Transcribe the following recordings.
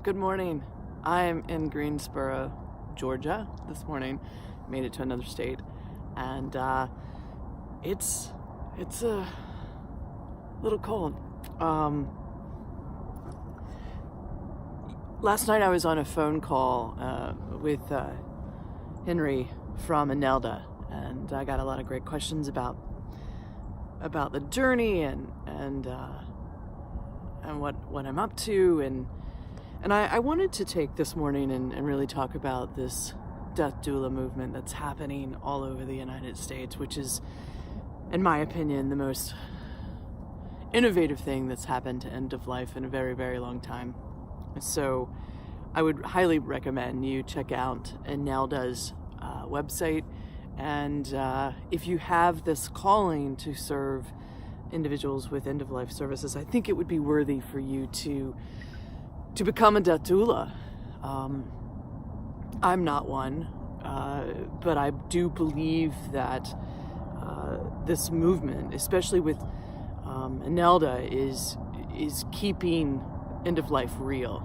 Good morning. I'm in Greensboro, Georgia this morning. Made it to another state, and it's a little cold. Last night I was on a phone call with Henry from Anelda, and I got a lot of great questions about the journey and what I'm up to, and I wanted to take this morning and really talk about this death doula movement that's happening all over the United States, which is, in my opinion, the most innovative thing that's happened to end of life in a very, very long time. So I would highly recommend you check out Anelda's website, and if you have this calling to serve individuals with end-of-life services, I think it would be worthy for you to become a death doula. I'm not one, but I do believe that this movement, especially with Anelda, is keeping end-of-life real,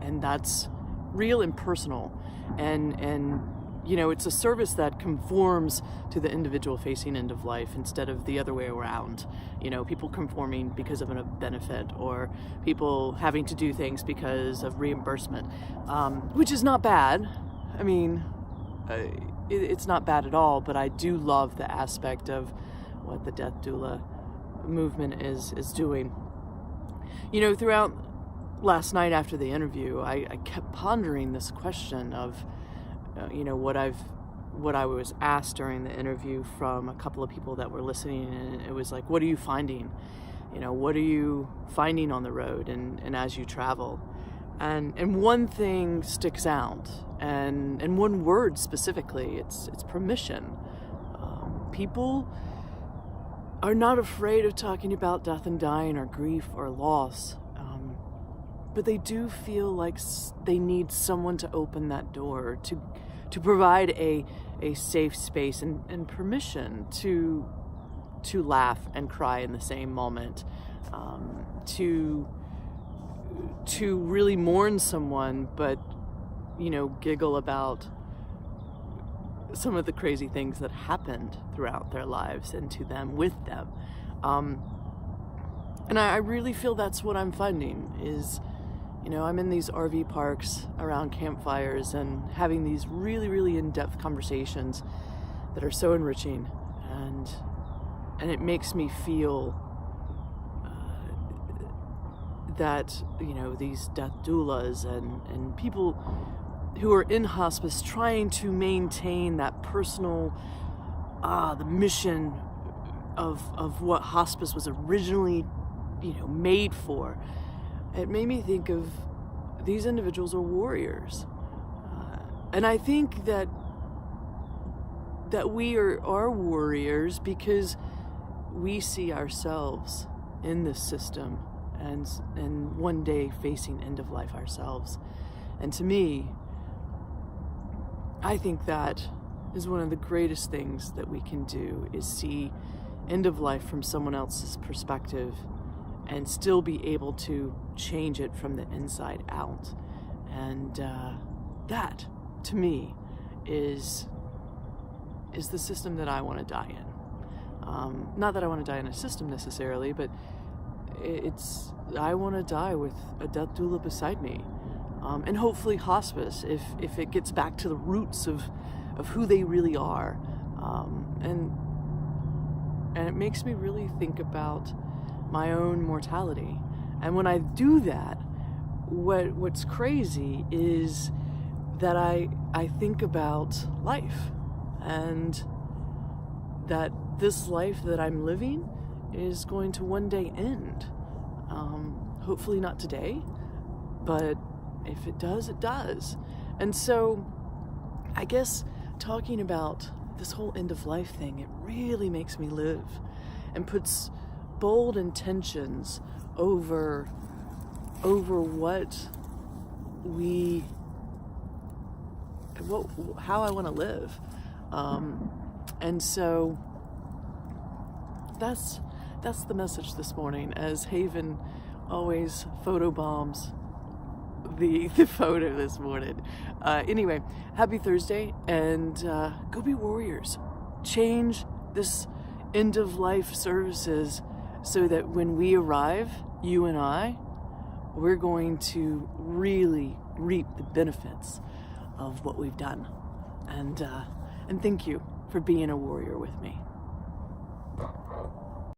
and that's real and personal, and you know, it's a service that conforms to the individual facing end of life instead of the other way around. You know, people conforming because of a benefit, or people having to do things because of reimbursement, which is not bad. I mean, it's not bad at all, but I do love the aspect of what the death doula movement is doing. You know, throughout last night after the interview, I kept pondering this question of, you know, what I was asked during the interview from a couple of people that were listening, and it was like, what are you finding? You know, what are you finding on the road and as you travel? And one thing sticks out, and one word specifically, it's permission. People are not afraid of talking about death and dying or grief or loss, but they do feel like they need someone to open that door, to provide a safe space and permission to laugh and cry in the same moment, to really mourn someone, but, you know, giggle about some of the crazy things that happened throughout their lives and to them, with them. And I really feel that's what I'm finding is, you know, I'm in these RV parks around campfires and having these really, really in-depth conversations that are so enriching, and it makes me feel that, you know, these death doulas and people who are in hospice trying to maintain that personal, the mission of what hospice was originally, you know, made for. It made me think of these individuals are warriors, and I think that we are warriors because we see ourselves in this system, and one day facing end of life ourselves. And to me, I think that is one of the greatest things that we can do, is see end of life from someone else's perspective and still be able to change it from the inside out. And that, to me, is the system that I want to die in. Not that I want to die in a system necessarily, but I want to die with a death doula beside me. And hopefully hospice, if it gets back to the roots of who they really are. And it makes me really think about my own mortality. And when I do that, what's crazy is that I think about life, and that this life that I'm living is going to one day end. Hopefully not today, but if it does, it does. And so I guess talking about this whole end of life thing, it really makes me live and puts bold intentions over how I want to live, and so that's the message this morning, as Haven always photobombs the photo this morning. Anyway, happy Thursday, and go be warriors. Change this end of life services so that when we arrive, you and I, we're going to really reap the benefits of what we've done. And thank you for being a warrior with me.